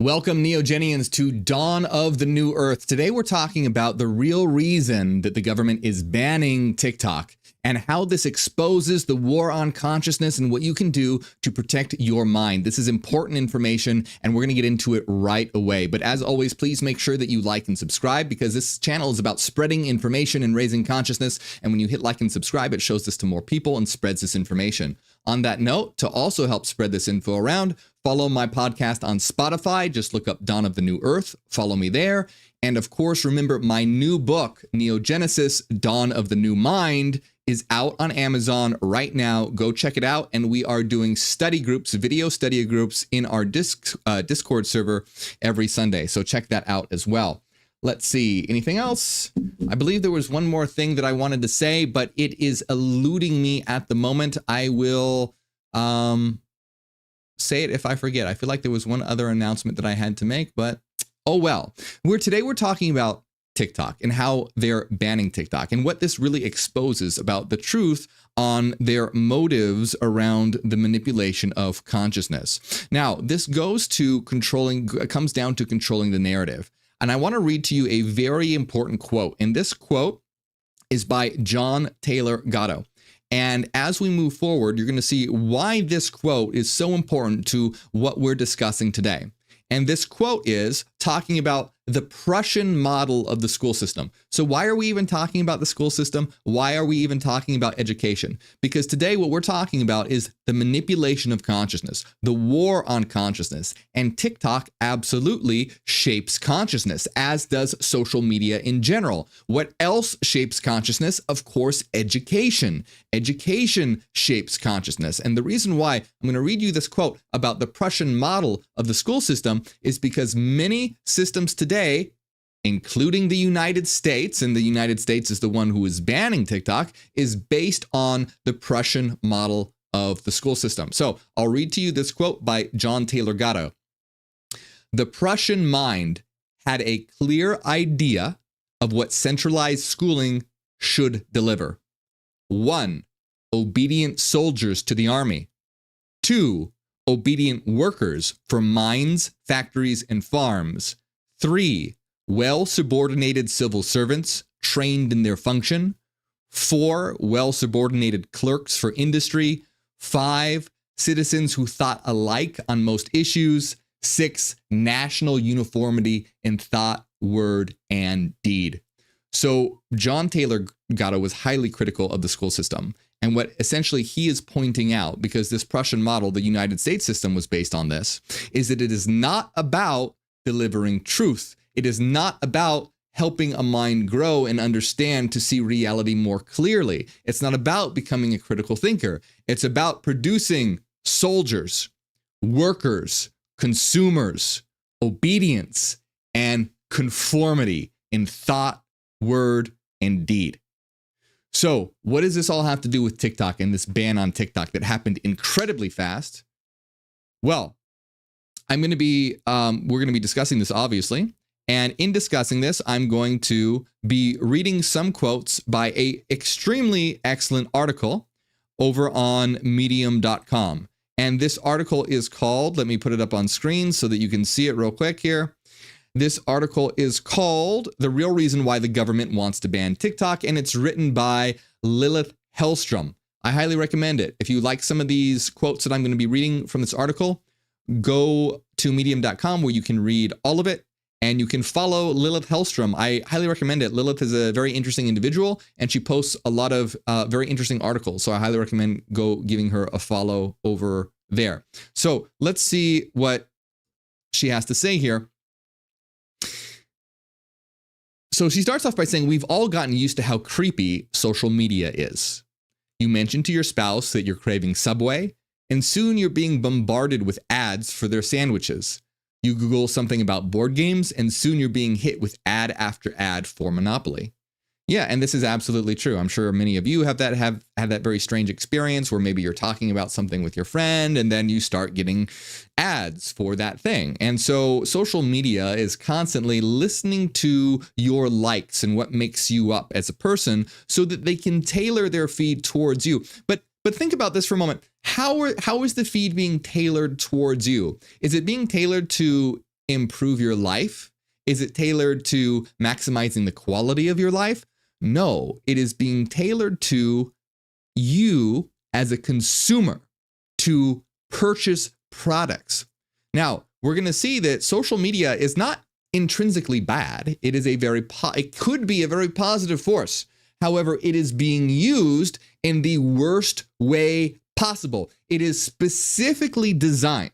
Welcome, Neogenians, to Dawn of the New Earth. Today we're talking about the real reason that the government is banning TikTok and how this exposes the war on consciousness and what you can do to protect your mind. This is important information and we're going to get into it right away. But as always, please make sure that you like and subscribe because this channel is about spreading information and raising consciousness. And when you hit like and subscribe, it shows this to more people and spreads this information. On that note, to also help spread this info around, follow my podcast on Spotify. Just look up Dawn of the New Earth. Follow me there. And of course, remember my new book, Neogenesis, Dawn of the New Mind, is out on Amazon right now. Go check it out. And we are doing study groups, video study groups in our Discord server every Sunday. So check that out as well. Let's see, anything else? I believe there was one more thing that I wanted to say, but it is eluding me at the moment. I will say it if I forget. I feel like there was one other announcement that I had to make, but oh well. Today we're talking about TikTok and how they're banning TikTok and what this really exposes about the truth on their motives around the manipulation of consciousness. Now, this comes down to controlling the narrative. And I want to read to you a very important quote. And this quote is by John Taylor Gatto. And as we move forward, you're going to see why this quote is so important to what we're discussing today. And this quote is talking about the Prussian model of the school system. So why are we even talking about the school system? Why are we even talking about education? Because today what we're talking about is the manipulation of consciousness, the war on consciousness. And TikTok absolutely shapes consciousness, as does social media in general. What else shapes consciousness? Of course, education. Education shapes consciousness. And the reason why I'm going to read you this quote about the Prussian model of the school system is because many systems today, including the United States, and the United States is the one who is banning TikTok, is based on the Prussian model of the school system. So I'll read to you this quote by John Taylor Gatto. The Prussian mind had a clear idea of what centralized schooling should deliver. 1. Obedient soldiers to the army. 2. Obedient workers for mines, factories, and farms. 3. Well-subordinated civil servants trained in their function. 4. Well-subordinated clerks for industry. 5. Citizens who thought alike on most issues. 6. National uniformity in thought, word, and deed. So John Taylor Gatto was highly critical of the school system. And what essentially he is pointing out, because this Prussian model, the United States system was based on this, is that it is not about delivering truth. It is not about helping a mind grow and understand to see reality more clearly. It's not about becoming a critical thinker. It's about producing soldiers, workers, consumers, obedience, and conformity in thought, word, and deed. So what does this all have to do with TikTok and this ban on TikTok that happened incredibly fast? Well, we're going to be discussing this, obviously. And in discussing this, I'm going to be reading some quotes by an extremely excellent article over on medium.com. And this article is called, let me put it up on screen so that you can see it real quick here. This article is called The Real Reason Why the Government Wants to Ban TikTok, and it's written by Lilith Hellstrom. I highly recommend it. If you like some of these quotes that I'm going to be reading from this article, go to medium.com where you can read all of it, and you can follow Lilith Hellstrom. I highly recommend it. Lilith is a very interesting individual, and she posts a lot of very interesting articles, so I highly recommend giving her a follow over there. So let's see what she has to say here. So she starts off by saying, we've all gotten used to how creepy social media is. You mention to your spouse that you're craving Subway, and soon you're being bombarded with ads for their sandwiches. You Google something about board games, and soon you're being hit with ad after ad for Monopoly. Yeah, and this is absolutely true. I'm sure many of you have had that very strange experience where maybe you're talking about something with your friend and then you start getting ads for that thing. And so social media is constantly listening to your likes and what makes you up as a person so that they can tailor their feed towards you. But think about this for a moment. How is the feed being tailored towards you? Is it being tailored to improve your life? Is it tailored to maximizing the quality of your life? No, it is being tailored to you as a consumer to purchase products. Now, we're going to see that social media is not intrinsically bad. It is it could be a very positive force. However, it is being used in the worst way possible. It is specifically designed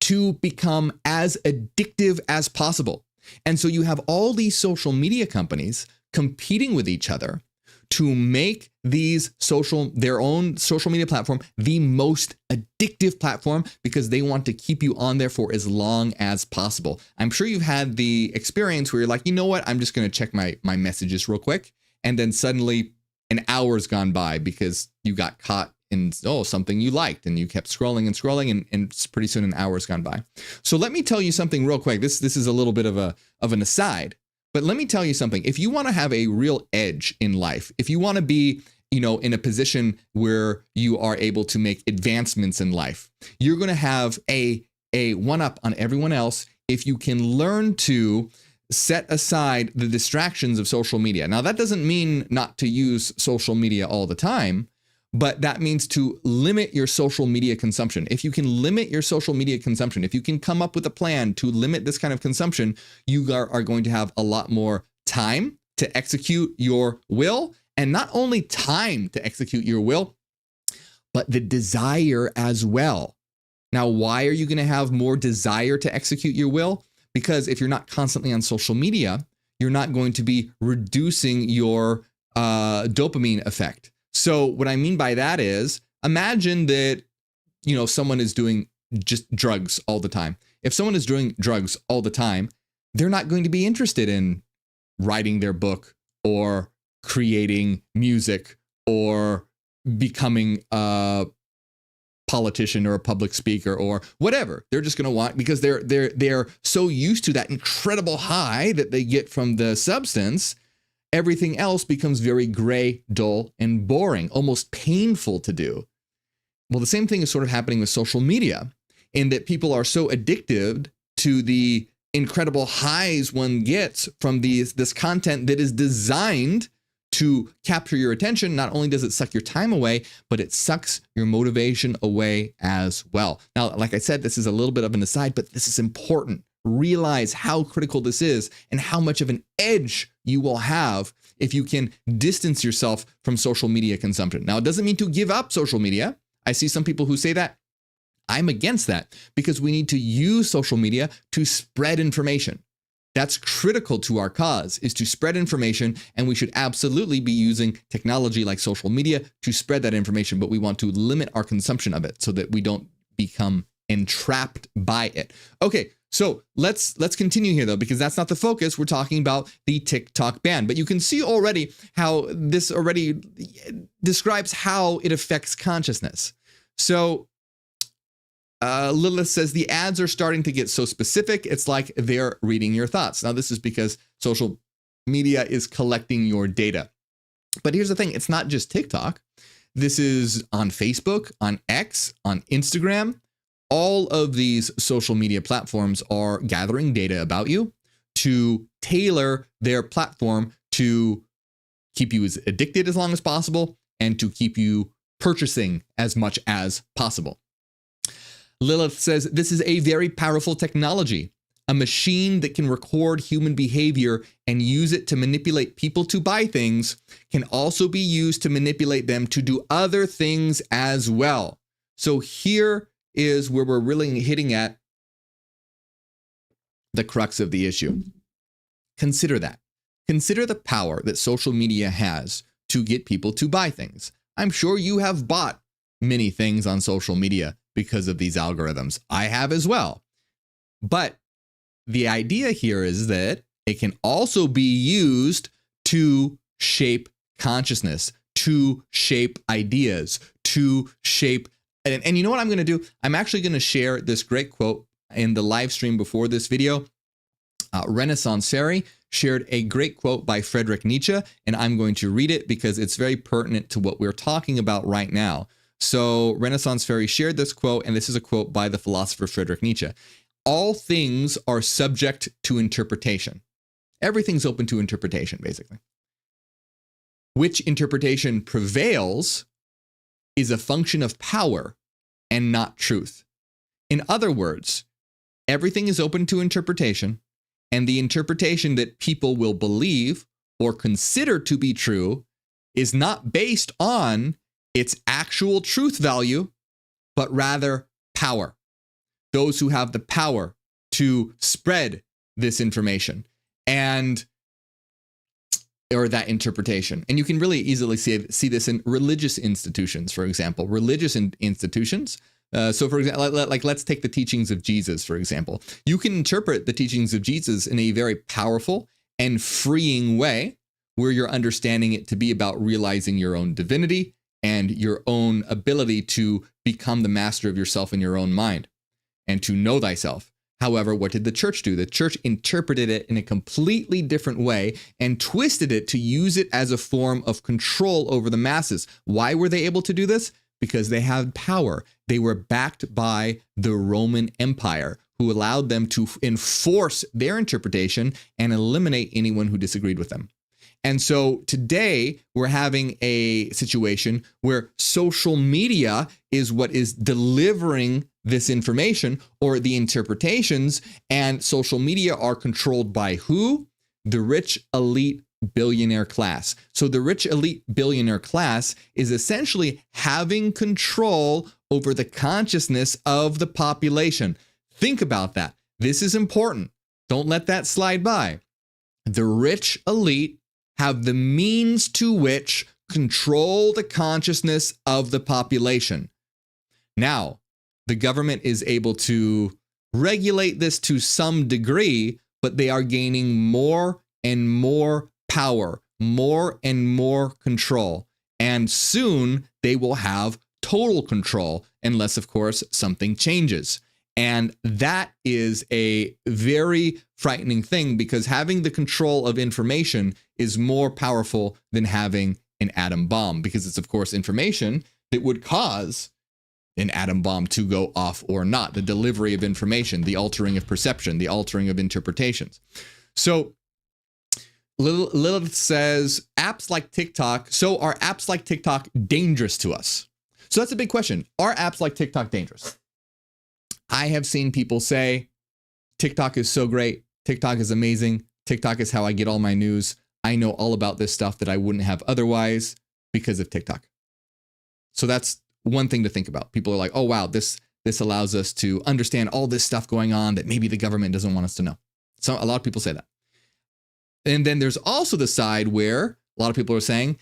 to become as addictive as possible. And so you have all these social media companies competing with each other to make their own social media platform the most addictive platform because they want to keep you on there for as long as possible. I'm sure you've had the experience where you're like, you know what, I'm just going to check my messages real quick. And then suddenly an hour's gone by because you got caught in something you liked and you kept scrolling and pretty soon an hour's gone by. So let me tell you something real quick. This is a little bit of an aside. But let me tell you something. If you want to have a real edge in life, if you want to be, in a position where you are able to make advancements in life, you're going to have a one-up on everyone else if you can learn to set aside the distractions of social media. Now, that doesn't mean not to use social media all the time, but that means to limit your social media consumption. If you can limit your social media consumption, if you can come up with a plan to limit this kind of consumption, you are going to have a lot more time to execute your will. And not only time to execute your will, but the desire as well. Now, why are you going to have more desire to execute your will? Because if you're not constantly on social media, you're not going to be reducing your dopamine effect. So what I mean by that is, imagine that, someone is doing just drugs all the time. If someone is doing drugs all the time, they're not going to be interested in writing their book or creating music or becoming a politician or a public speaker or whatever. They're just going to want, because they're so used to that incredible high that they get from the substance. Everything else becomes very gray, dull, and boring, almost painful to do. Well, the same thing is sort of happening with social media, in that people are so addicted to the incredible highs one gets from this content that is designed to capture your attention. Not only does it suck your time away, but it sucks your motivation away as well. Now, like I said, this is a little bit of an aside, but this is important. Realize how critical this is and how much of an edge you will have if you can distance yourself from social media consumption. Now, it doesn't mean to give up social media. I see some people who say that. I'm against that, because we need to use social media to spread information. That's critical to our cause, is to spread information, and we should absolutely be using technology like social media to spread that information, but we want to limit our consumption of it so that we don't become entrapped by it. Okay, so let's continue here though, because that's not the focus. We're talking about the TikTok ban, but you can see already how this already describes how it affects consciousness. So Lilith says the ads are starting to get so specific, it's like they're reading your thoughts. Now, this is because social media is collecting your data. But here's the thing, it's not just TikTok. This is on Facebook, on X, on Instagram. All of these social media platforms are gathering data about you to tailor their platform to keep you as addicted as long as possible and to keep you purchasing as much as possible. Lilith says, this is a very powerful technology, a machine that can record human behavior and use it to manipulate people to buy things, can also be used to manipulate them to do other things as well. So here is where we're really hitting at the crux of the issue. Consider that. Consider the power that social media has to get people to buy things. I'm sure you have bought many things on social media because of these algorithms. I have as well. But the idea here is that it can also be used to shape consciousness, to shape ideas, to shape. And you know what I'm going to do? I'm actually going to share this great quote in the live stream before this video. Renaissance Fairy shared a great quote by Friedrich Nietzsche, and I'm going to read it because it's very pertinent to what we're talking about right now. So Renaissance Fairy shared this quote, and this is a quote by the philosopher Friedrich Nietzsche. all things are subject to interpretation. Everything's open to interpretation, basically. Which interpretation prevails is a function of power and not truth. In other words, everything is open to interpretation, and the interpretation that people will believe or consider to be true is not based on its actual truth value, but rather power. Those who have the power to spread this information or that interpretation. And you can really easily see this in religious institutions, for example. Religious institutions. So for example, like let's take the teachings of Jesus, for example. You can interpret the teachings of Jesus in a very powerful and freeing way, where you're understanding it to be about realizing your own divinity and your own ability to become the master of yourself in your own mind and to know thyself. However, what did the church do? The church interpreted it in a completely different way and twisted it to use it as a form of control over the masses. Why were they able to do this? Because they had power. They were backed by the Roman Empire, who allowed them to enforce their interpretation and eliminate anyone who disagreed with them. And so today we're having a situation where social media is what is delivering this information or the interpretations, and social media are controlled by who? The rich elite billionaire class. So the rich elite billionaire class is essentially having control over the consciousness of the population. Think about that. This is important. Don't let that slide by. The rich elite have the means to which control the consciousness of the population. Now, the government is able to regulate this to some degree, but they are gaining more and more power, more and more control. And soon they will have total control, unless, of course, something changes. And that is a very frightening thing, because having the control of information is more powerful than having an atom bomb, because it's, of course, information that would cause an atom bomb to go off or not. The delivery of information, the altering of perception, the altering of interpretations. So Lilith says, apps like TikTok. So are apps like TikTok dangerous to us? So that's a big question. Are apps like TikTok dangerous? I have seen people say, TikTok is so great. TikTok is amazing. TikTok is how I get all my news. I know all about this stuff that I wouldn't have otherwise because of TikTok. So that's one thing to think about. People are like, oh, wow, this allows us to understand all this stuff going on that maybe the government doesn't want us to know. So a lot of people say that. And then there's also the side where a lot of people are saying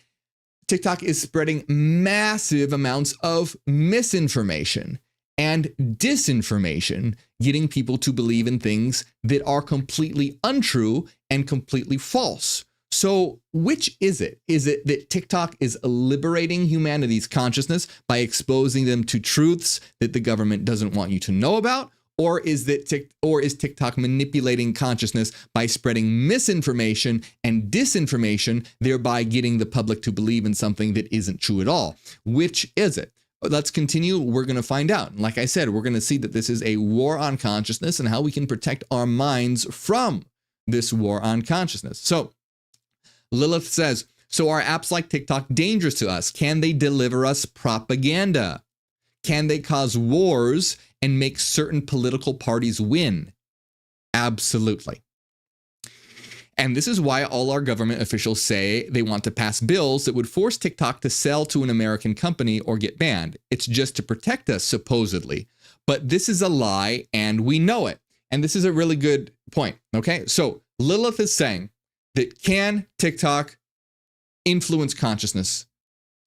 TikTok is spreading massive amounts of misinformation and disinformation, getting people to believe in things that are completely untrue and completely false. So which is it? Is it that TikTok is liberating humanity's consciousness by exposing them to truths that the government doesn't want you to know about? Or is TikTok manipulating consciousness by spreading misinformation and disinformation, thereby getting the public to believe in something that isn't true at all? Which is it? Let's continue. We're going to find out. Like I said, we're going to see that this is a war on consciousness and how we can protect our minds from this war on consciousness. So Lilith says, so are apps like TikTok dangerous to us? Can they deliver us propaganda? Can they cause wars and make certain political parties win? Absolutely. And this is why all our government officials say they want to pass bills that would force TikTok to sell to an American company or get banned. It's just to protect us, supposedly. But this is a lie, and we know it. And this is a really good point, okay? So Lilith is saying that can TikTok influence consciousness?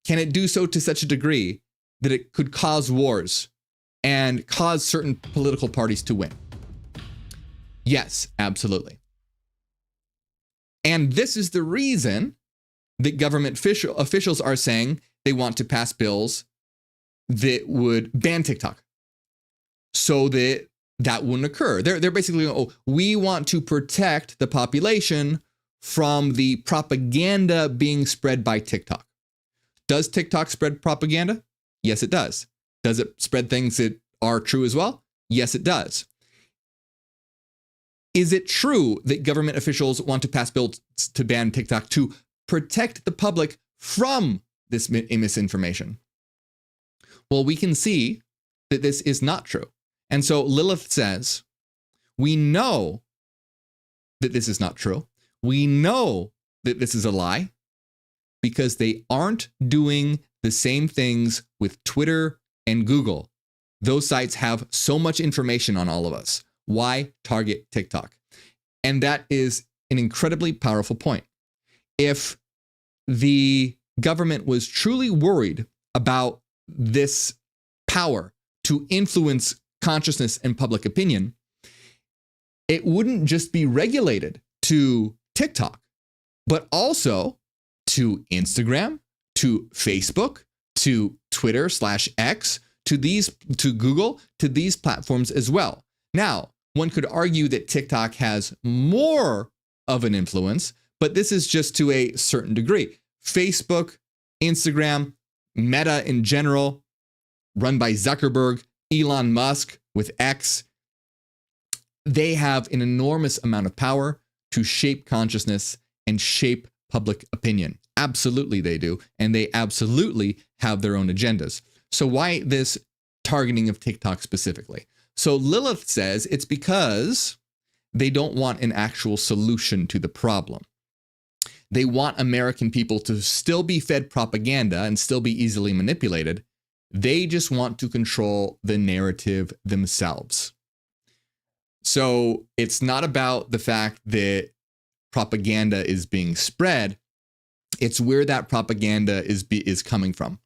Can it do so to such a degree that it could cause wars and cause certain political parties to win? Yes, absolutely. And this is the reason that government officials are saying they want to pass bills that would ban TikTok so that that wouldn't occur. They're basically, oh, we want to protect the population from the propaganda being spread by TikTok. Does TikTok spread propaganda? Yes, it does. Does it spread things that are true as well? Yes, it does. Is it true that government officials want to pass bills to ban TikTok to protect the public from this misinformation? Well, we can see that this is not true. And so Lilith says, we know that this is not true. We know that this is a lie because they aren't doing the same things with Twitter and Google. Those sites have so much information on all of us. Why target TikTok? And that is an incredibly powerful point. If the government was truly worried about this power to influence consciousness and public opinion, it wouldn't just be regulated to TikTok, but also to Instagram, to Facebook, to Twitter/X, to Google, to these platforms as well. Now, one could argue that TikTok has more of an influence, but this is just to a certain degree. Facebook, Instagram, Meta in general, run by Zuckerberg, Elon Musk with X, they have an enormous amount of power to shape consciousness and shape public opinion. Absolutely they do. And they absolutely have their own agendas. So why this targeting of TikTok specifically? So Lilith says it's because they don't want an actual solution to the problem. They want American people to still be fed propaganda and still be easily manipulated. They just want to control the narrative themselves. So it's not about the fact that propaganda is being spread. It's where that propaganda is coming from.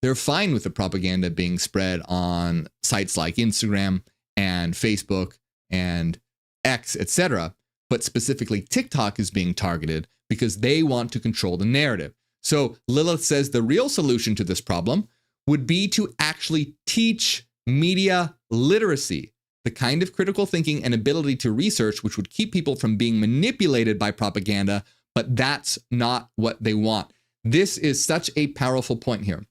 They're fine with the propaganda being spread on sites like Instagram and Facebook and X, etc. But specifically TikTok is being targeted because they want to control the narrative. So Lilith says the real solution to this problem would be to actually teach media literacy, the kind of critical thinking and ability to research which would keep people from being manipulated by propaganda, but that's not what they want. This is such a powerful point here.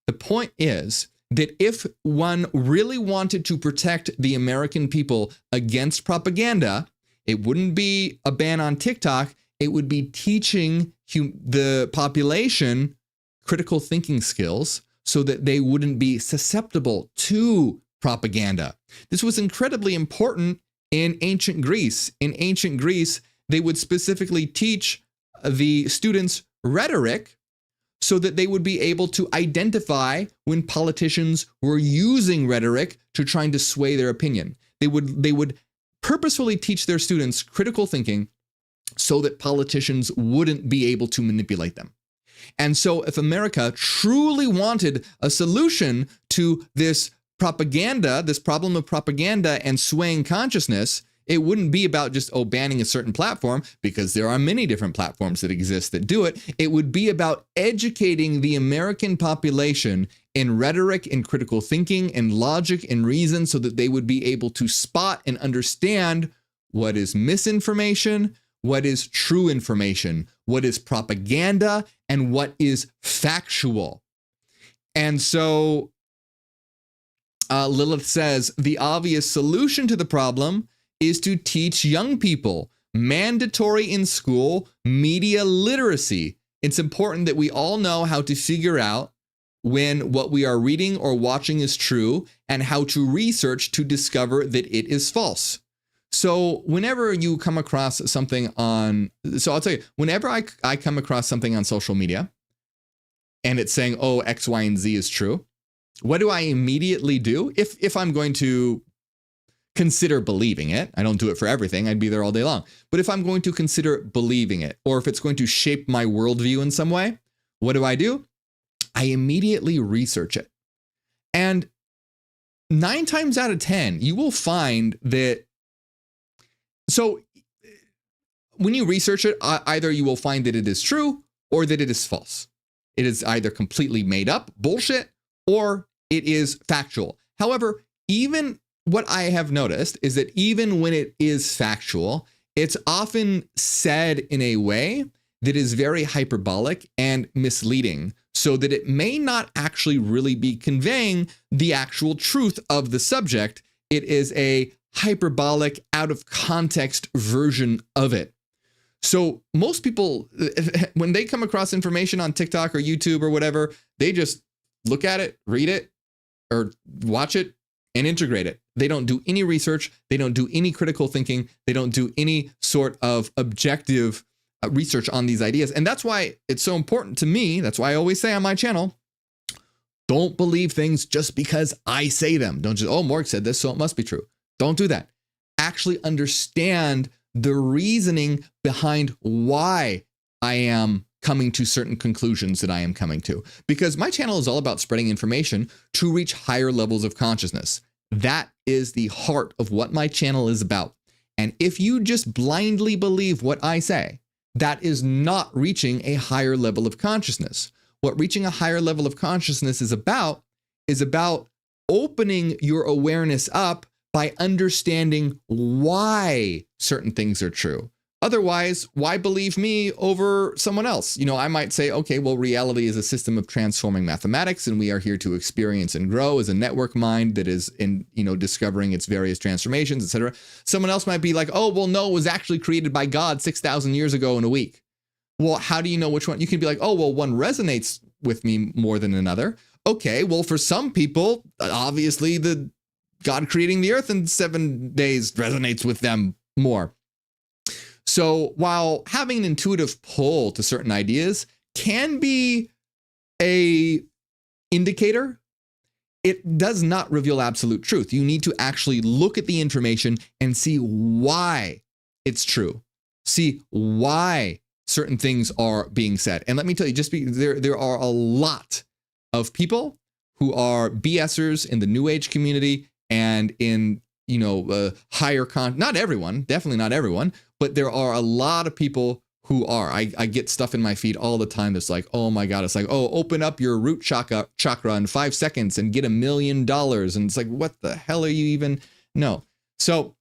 The point is that if one really wanted to protect the American people against propaganda, it wouldn't be a ban on TikTok. It would be teaching the population critical thinking skills so that they wouldn't be susceptible to propaganda. This was incredibly important in ancient Greece. In ancient Greece, they would specifically teach the students rhetoric so that they would be able to identify when politicians were using rhetoric to trying to sway their opinion. They would purposefully teach their students critical thinking so that politicians wouldn't be able to manipulate them. And so if America truly wanted a solution to this propaganda, this problem of propaganda and swaying consciousness, it wouldn't be about just banning a certain platform, because there are many different platforms that exist that do it. It would be about educating the American population in rhetoric and critical thinking and logic and reason so that they would be able to spot and understand what is misinformation, what is true information, what is propaganda, and what is factual. And so Lilith says the obvious solution to the problem is to teach young people, mandatory in school, media literacy. It's important that we all know how to figure out when what we are reading or watching is true and how to research to discover that it is false. So whenever you come across something I'll tell you, whenever I come across something on social media and it's saying, oh, X, Y, and Z is true, what do I immediately do? If I'm going to consider believing it, I don't do it for everything, I'd be there all day long. But if I'm going to consider believing it, or if it's going to shape my worldview in some way, what do? I immediately research it. And 9 times out of 10, you will find that. So when you research it, either you will find that it is true or that it is false. It is either completely made up bullshit or it is factual. However, even what I have noticed is that even when it is factual, it's often said in a way that is very hyperbolic and misleading, so that it may not actually really be conveying the actual truth of the subject. It is a hyperbolic, out of context version of it. So most people, when they come across information on TikTok or YouTube or whatever, they just look at it, read it, or watch it and integrate it. They don't do any research. They don't do any critical thinking. They don't do any sort of objective research on these ideas. And that's why it's so important to me. That's why I always say on my channel, don't believe things just because I say them. Don't just, oh, Morgue said this, so it must be true. Don't do that. Actually understand the reasoning behind why I am coming to certain conclusions that I am coming to. Because my channel is all about spreading information to reach higher levels of consciousness. That is the heart of what my channel is about. And if you just blindly believe what I say, that is not reaching a higher level of consciousness. What reaching a higher level of consciousness is about opening your awareness up by understanding why certain things are true. Otherwise, why believe me over someone else? You know, I might say, okay, well, reality is a system of transforming mathematics, and we are here to experience and grow as a network mind that is in, you know, discovering its various transformations, etc. Someone else might be like, oh, well, no, it was actually created by God 6,000 years ago in a week. Well, how do you know which one? You can be like, oh, well, one resonates with me more than another. Okay, well, for some people, obviously the God creating the earth in 7 days resonates with them more. So while having an intuitive pull to certain ideas can be a indicator, it does not reveal absolute truth. You need to actually look at the information and see why it's true. See why certain things are being said. And let me tell you, there are a lot of people who are BSers in the New Age community and in, you know, not everyone, definitely not everyone, but there are a lot of people who are. I get stuff in my feed all the time that's like, oh my God, it's like, oh, open up your root chakra in 5 seconds and get $1 million. And it's like, what the hell are you even? No. So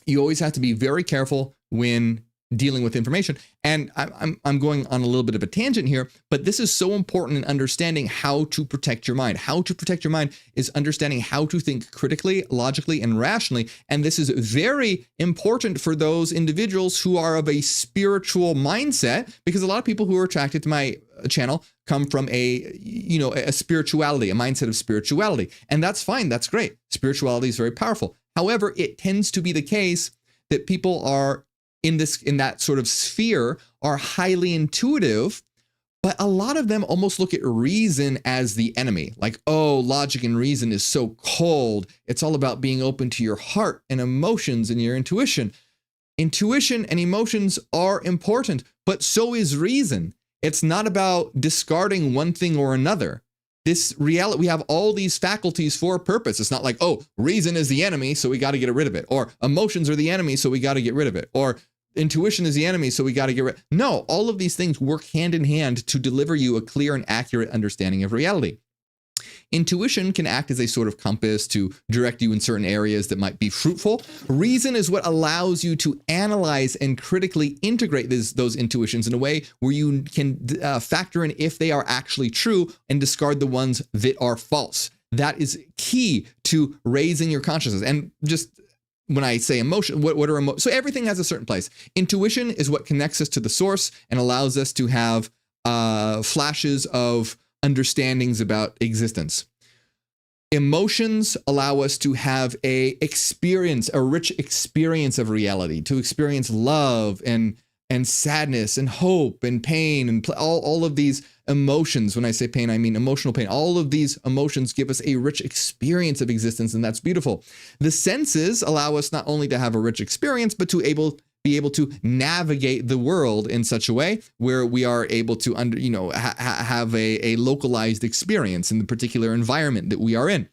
you always have to be very careful when dealing with information. And I'm going on a little bit of a tangent here, but this is so important in understanding how to protect your mind. How to protect your mind is understanding how to think critically, logically, and rationally. And this is very important for those individuals who are of a spiritual mindset, because a lot of people who are attracted to my channel come from a spirituality, a mindset of spirituality. And that's fine. That's great. Spirituality is very powerful. However, it tends to be the case that people are in that sort of sphere are highly intuitive, but a lot of them almost look at reason as the enemy. Like, oh, logic and reason is so cold. It's all about being open to your heart and emotions and your intuition. Intuition and emotions are important, but so is reason. It's not about discarding one thing or another. This reality, we have all these faculties for a purpose. It's not like, oh, reason is the enemy, so we got to get rid of it. Or emotions are the enemy, so we got to get rid of it. Or intuition is the enemy, so we got to get rid. No, all of these things work hand in hand to deliver you a clear and accurate understanding of reality. Intuition can act as a sort of compass to direct you in certain areas that might be fruitful. Reason is what allows you to analyze and critically integrate those intuitions in a way where you can factor in if they are actually true and discard the ones that are false. That is key to raising your consciousness. And just when I say emotion, what are emotions? So everything has a certain place. Intuition is what connects us to the source and allows us to have flashes of understandings about existence. Emotions allow us to have a rich experience of reality, to experience love and sadness and hope and pain and all of these emotions. When I say pain, I mean emotional pain. All of these emotions give us a rich experience of existence, and that's beautiful. The senses allow us not only to have a rich experience, but to be able to navigate the world in such a way where we are able to have a localized experience in the particular environment that we are in.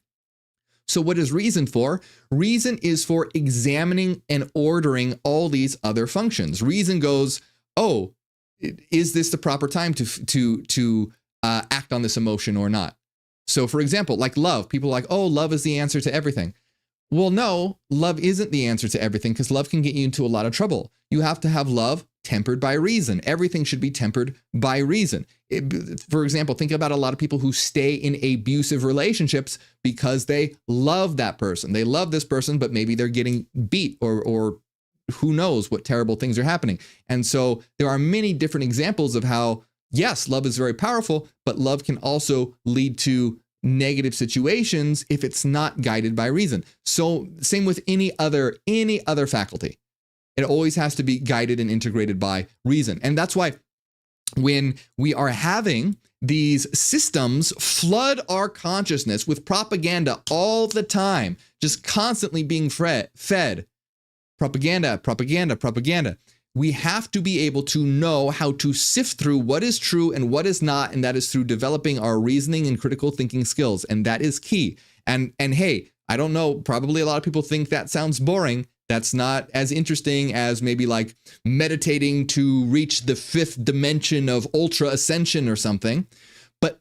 So what is reason for? Reason is for examining and ordering all these other functions. Reason goes, oh, is this the proper time to act on this emotion or not? So for example, like love, people are like, oh, love is the answer to everything. Well, no, love isn't the answer to everything, because love can get you into a lot of trouble. You have to have love tempered by reason. Everything should be tempered by reason. For example, think about a lot of people who stay in abusive relationships because they love that person. They love this person, but maybe they're getting beat or who knows what terrible things are happening. And so there are many different examples of how, yes, love is very powerful, but love can also lead to negative situations if it's not guided by reason. So same with any other faculty. It always has to be guided and integrated by reason. And that's why when we are having these systems flood our consciousness with propaganda all the time, just constantly being fed propaganda, we have to be able to know how to sift through what is true and what is not, and that is through developing our reasoning and critical thinking skills, and that is key. And hey, I don't know, probably a lot of people think that sounds boring. That's not as interesting as maybe like meditating to reach the 5th dimension of ultra ascension or something. But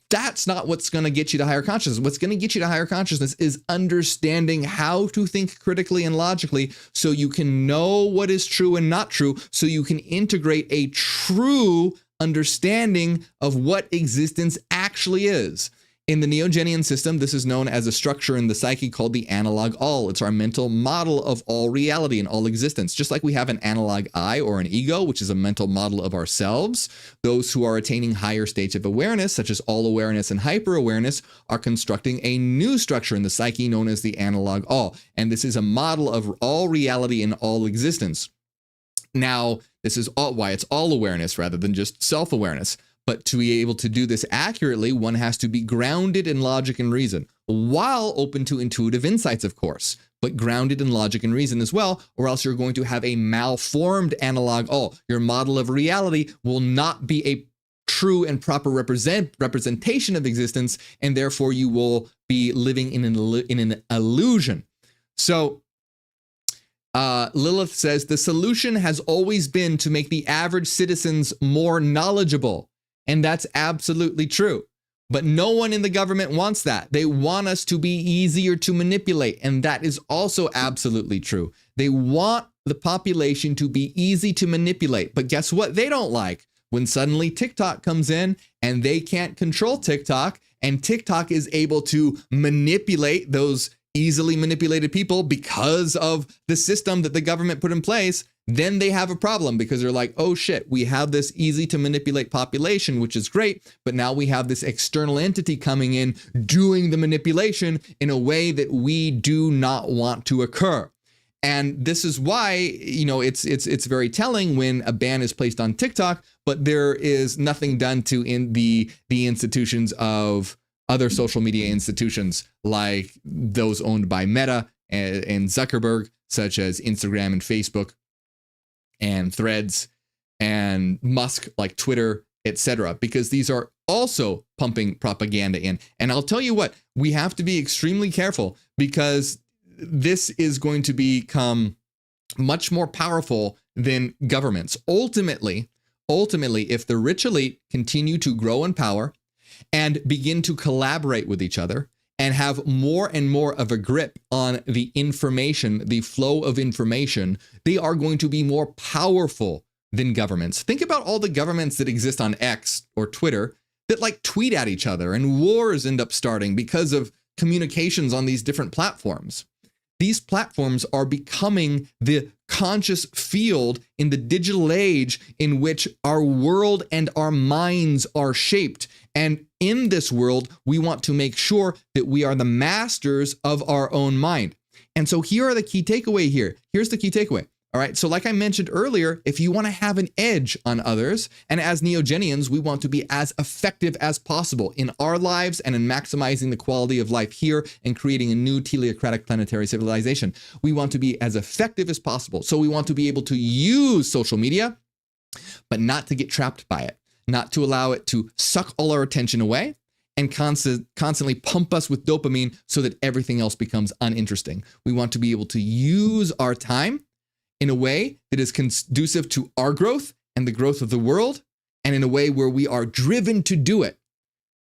that's not what's going to get you to higher consciousness. What's going to get you to higher consciousness is understanding how to think critically and logically so you can know what is true and not true, so you can integrate a true understanding of what existence actually is. In the Neogenian system, this is known as a structure in the psyche called the analog all. It's our mental model of all reality and all existence. Just like we have an analog I or an ego, which is a mental model of ourselves, those who are attaining higher states of awareness, such as all awareness and hyper awareness, are constructing a new structure in the psyche known as the analog all. And this is a model of all reality and all existence. Now, this is why it's all awareness rather than just self-awareness. But to be able to do this accurately, one has to be grounded in logic and reason, while open to intuitive insights, of course, but grounded in logic and reason as well, or else you're going to have a malformed analog all. Your model of reality will not be a true and proper representation of existence, and therefore you will be living in an illusion. So Lilith says, the solution has always been to make the average citizens more knowledgeable. And that's absolutely true. But no one in the government wants that. They want us to be easier to manipulate. And that is also absolutely true. They want the population to be easy to manipulate. But guess what they don't like? When suddenly TikTok comes in and they can't control TikTok, and TikTok is able to manipulate those easily manipulated people because of the system that the government put in place, then they have a problem, because they're like, oh shit, we have this easy to manipulate population, which is great, but now we have this external entity coming in doing the manipulation in a way that we do not want to occur. And this is why, you know, it's very telling when a ban is placed on TikTok, but there is nothing done to in the institutions of other social media institutions like those owned by Meta and Zuckerberg, such as Instagram and Facebook and Threads, and Musk like Twitter, etc., because these are also pumping propaganda in. And I'll tell you what, we have to be extremely careful, because this is going to become much more powerful than governments. Ultimately, if the rich elite continue to grow in power and begin to collaborate with each other and have more and more of a grip on the information, the flow of information, they are going to be more powerful than governments. Think about all the governments that exist on X or Twitter that like tweet at each other, and wars end up starting because of communications on these different platforms. These platforms are becoming the conscious field in the digital age in which our world and our minds are shaped. And in this world, we want to make sure that we are the masters of our own mind. And so here are the key takeaway here. Here's the key takeaway. All right. So like I mentioned earlier, if you want to have an edge on others, and as Neogenians, we want to be as effective as possible in our lives and in maximizing the quality of life here and creating a new teleocratic planetary civilization. We want to be as effective as possible. So we want to be able to use social media, but not to get trapped by it, not to allow it to suck all our attention away and constantly pump us with dopamine so that everything else becomes uninteresting. We want to be able to use our time in a way that is conducive to our growth and the growth of the world, and in a way where we are driven to do it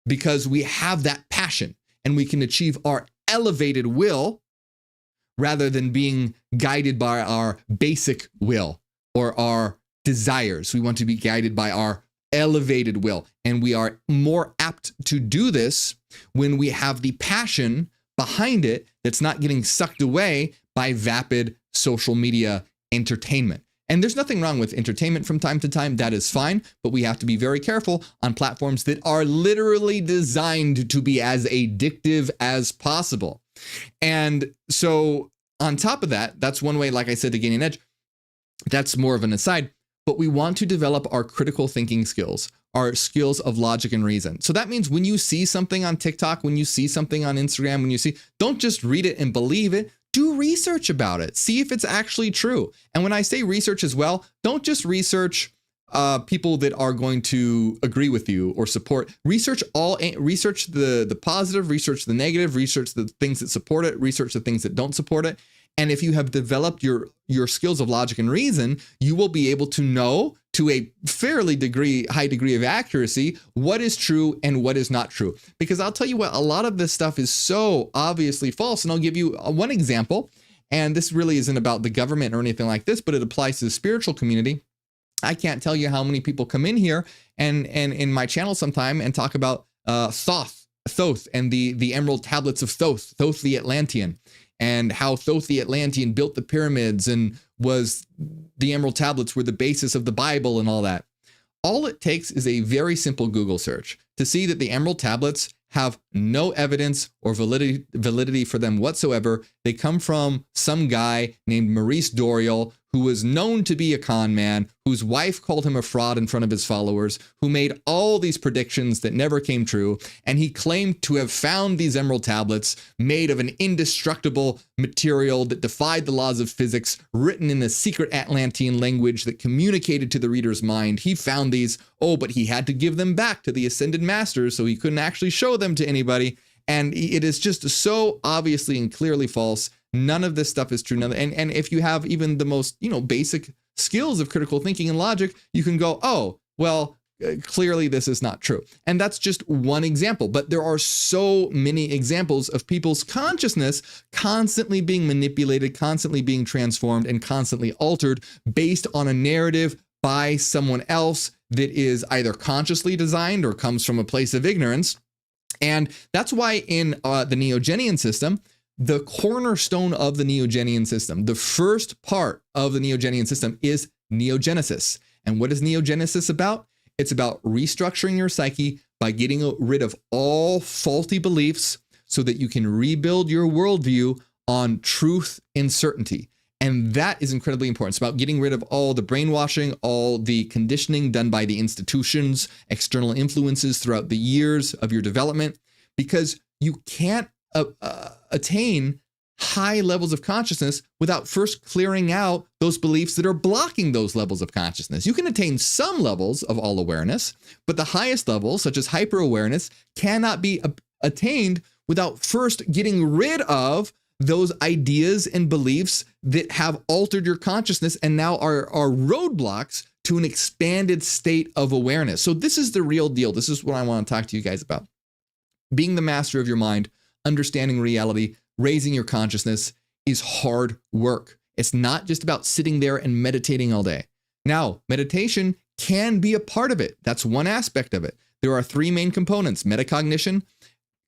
because we have that passion and we can achieve our elevated will rather than being guided by our basic will, or our desires. We want to be guided by our elevated will. And we are more apt to do this when we have the passion behind it that's not getting sucked away by vapid social media entertainment. And there's nothing wrong with entertainment from time to time. That is fine. But we have to be very careful on platforms that are literally designed to be as addictive as possible. And so on top of that, that's one way, like I said, to gain an edge. That's more of an aside. But we want to develop our critical thinking skills, our skills of logic and reason. So that means when you see something on TikTok, when you see something on Instagram, don't just read it and believe it. Do research about it. See if it's actually true. And when I say research as well, don't just research people that are going to agree with you or support. Research the positive, research the negative, research the things that support it, research the things that don't support it. And if you have developed your skills of logic and reason, you will be able to know to a fairly high degree of accuracy what is true and what is not true. Because I'll tell you what, a lot of this stuff is so obviously false. And I'll give you one example. And this really isn't about the government or anything like this, but it applies to the spiritual community. I can't tell you how many people come in here and in my channel sometime and talk about Thoth and the emerald tablets of Thoth the Atlantean, and how Thoth the Atlantean built the pyramids and the emerald tablets were the basis of the Bible and all that. All it takes is a very simple Google search to see that the emerald tablets have no evidence or validity for them whatsoever. They come from some guy named Maurice Doreal, who was known to be a con man, whose wife called him a fraud in front of his followers, who made all these predictions that never came true. And he claimed to have found these emerald tablets made of an indestructible material that defied the laws of physics, written in a secret Atlantean language that communicated to the reader's mind. He found these, but he had to give them back to the ascended masters, so he couldn't actually show them to anybody. And it is just so obviously and clearly false. None of this stuff is true. And if you have even the most, basic skills of critical thinking and logic, you can go, clearly this is not true. And that's just one example. But there are so many examples of people's consciousness constantly being manipulated, constantly being transformed, and constantly altered based on a narrative by someone else that is either consciously designed or comes from a place of ignorance. And that's why in the Neogenian system, the cornerstone of the Neogenian system, the first part of the Neogenian system is neogenesis. And what is neogenesis about? It's about restructuring your psyche by getting rid of all faulty beliefs so that you can rebuild your worldview on truth and certainty. And that is incredibly important. It's about getting rid of all the brainwashing, all the conditioning done by the institutions, external influences throughout the years of your development, because you can't attain high levels of consciousness without first clearing out those beliefs that are blocking those levels of consciousness. You can attain some levels of all awareness, but the highest levels, such as hyper awareness, cannot be attained without first getting rid of those ideas and beliefs that have altered your consciousness and now are roadblocks to an expanded state of awareness. So this is the real deal. This is what I want to talk to you guys about. Being the master of your mind, understanding reality, raising your consciousness is hard work. It's not just about sitting there and meditating all day. Now, meditation can be a part of it. That's one aspect of it. There are three main components: metacognition,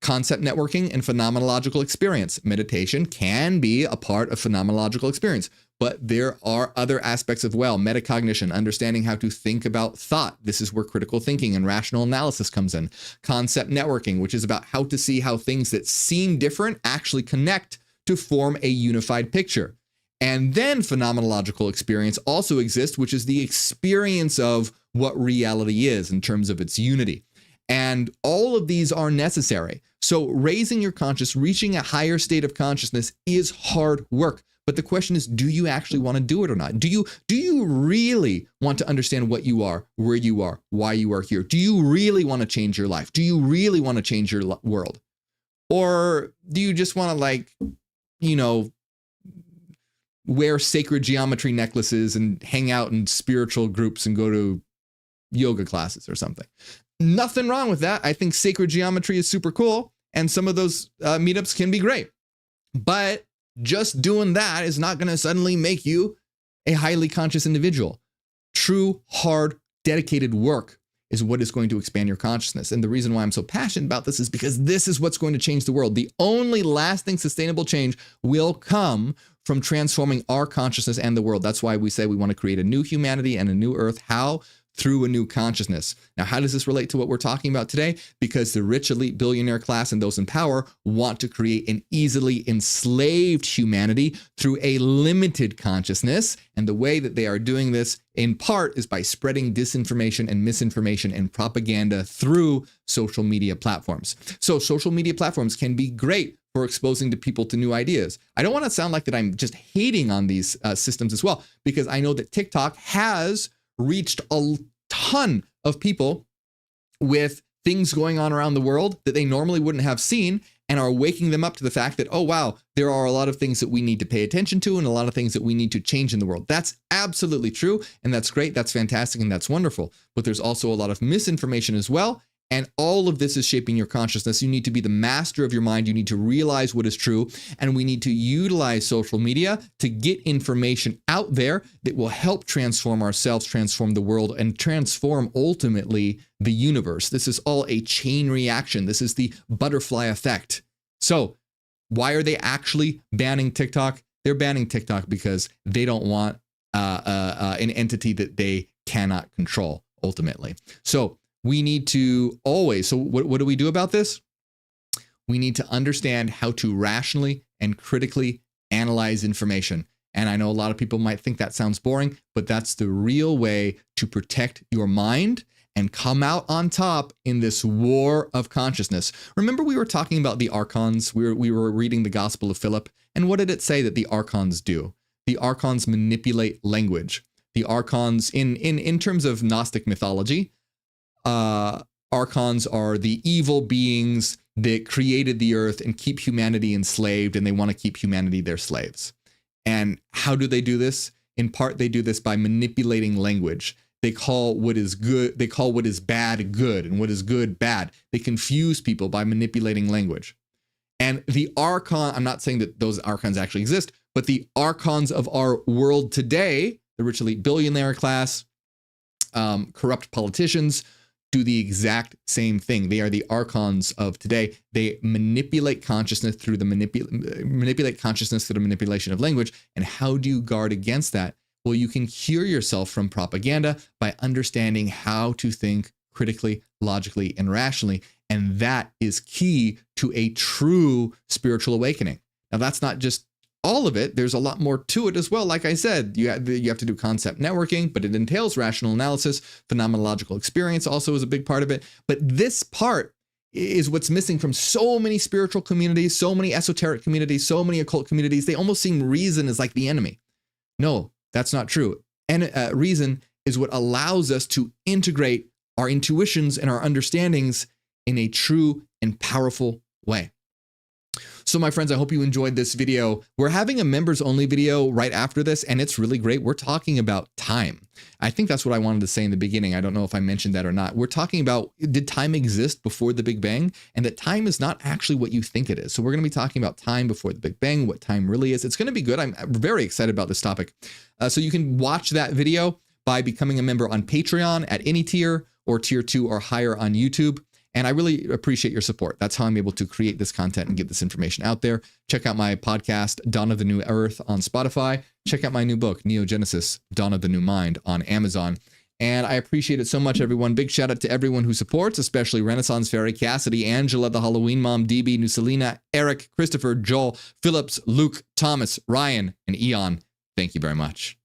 concept networking, and phenomenological experience. Meditation can be a part of phenomenological experience, but there are other aspects as well. Metacognition, understanding how to think about thought. This is where critical thinking and rational analysis comes in. Concept networking, which is about how to see how things that seem different actually connect to form a unified picture. And then phenomenological experience also exists, which is the experience of what reality is in terms of its unity. And all of these are necessary. So raising your consciousness, reaching a higher state of consciousness is hard work. But the question is, do you actually want to do it or not? Do you really want to understand what you are, where you are, why you are here? Do you really want to change your life? Do you really want to change your world? Or do you just want to wear sacred geometry necklaces and hang out in spiritual groups and go to yoga classes or something? Nothing wrong with that. I think sacred geometry is super cool, and some of those meetups can be great. But just doing that is not going to suddenly make you a highly conscious individual. true, hard, dedicated work is what is going to expand your consciousness. And the reason why I'm so passionate about this is because this is what's going to change the world. The only lasting sustainable change will come from transforming our consciousness and the world. That's why we say we want to create a new humanity and a new earth. How? Through a new consciousness. Now, how does this relate to what we're talking about today? Because the rich elite billionaire class and those in power want to create an easily enslaved humanity through a limited consciousness. And the way that they are doing this in part is by spreading disinformation and misinformation and propaganda through social media platforms. So social media platforms can be great for exposing to people to new ideas. I don't want to sound like that I'm just hating on these systems as well, because I know that TikTok has reached a ton of people with things going on around the world that they normally wouldn't have seen, and are waking them up to the fact that, oh, wow, there are a lot of things that we need to pay attention to and a lot of things that we need to change in the world. That's absolutely true. And that's great. That's fantastic. And that's wonderful. But there's also a lot of misinformation as well. And all of this is shaping your consciousness. You need to be the master of your mind. You need to realize what is true. And we need to utilize social media to get information out there that will help transform ourselves, transform the world, and transform ultimately the universe. This is all a chain reaction. This is the butterfly effect. So why are they actually banning TikTok? They're banning TikTok because they don't want an entity that they cannot control ultimately. So we need to always, so what do we do about this? We need to understand how to rationally and critically analyze information. And I know a lot of people might think that sounds boring, but that's the real way to protect your mind and come out on top in this war of consciousness. Remember, we were talking about the archons. We were reading the Gospel of Philip. And what did it say that the archons do? The archons manipulate language. The archons, in terms of Gnostic mythology, archons are the evil beings that created the earth and keep humanity enslaved, and they want to keep humanity their slaves. And how do they do this? In part, they do this by manipulating language. They call what is good, they call what is bad good, and what is good bad. They confuse people by manipulating language. And the archon, I'm not saying that those archons actually exist, but the archons of our world today, the rich elite billionaire class, corrupt politicians, do the exact same thing. They are the archons of today. They manipulate consciousness through the manipulation of language. And how do you guard against that? Well, you can cure yourself from propaganda by understanding how to think critically, logically, and rationally. And that is key to a true spiritual awakening. Now, that's not just all of it. There's a lot more to it as well. Like I said, you have to do concept networking, but it entails rational analysis. Phenomenological experience also is a big part of it. But this part is what's missing from so many spiritual communities, so many esoteric communities, so many occult communities. They almost seem reason is like the enemy. No, that's not true. And reason is what allows us to integrate our intuitions and our understandings in a true and powerful way. So my friends, I hope you enjoyed this video. We're having a members only video right after this, and it's really great. We're talking about time. I think that's what I wanted to say in the beginning. I don't know if I mentioned that or not. We're talking about, did time exist before the Big Bang? And that time is not actually what you think it is. So we're going to be talking about time before the Big Bang, what time really is. It's going to be good. I'm very excited about this topic. So you can watch that video by becoming a member on Patreon at any tier, or tier 2 or higher on YouTube. And I really appreciate your support. That's how I'm able to create this content and get this information out there. Check out my podcast, Dawn of the New Earth, on Spotify. Check out my new book, Neogenesis, Dawn of the New Mind, on Amazon. And I appreciate it so much, everyone. Big shout out to everyone who supports, especially Renaissance Fairy, Cassidy, Angela, the Halloween Mom, DB, Nusalina, Eric, Christopher, Joel, Phillips, Luke, Thomas, Ryan, and Eon. Thank you very much.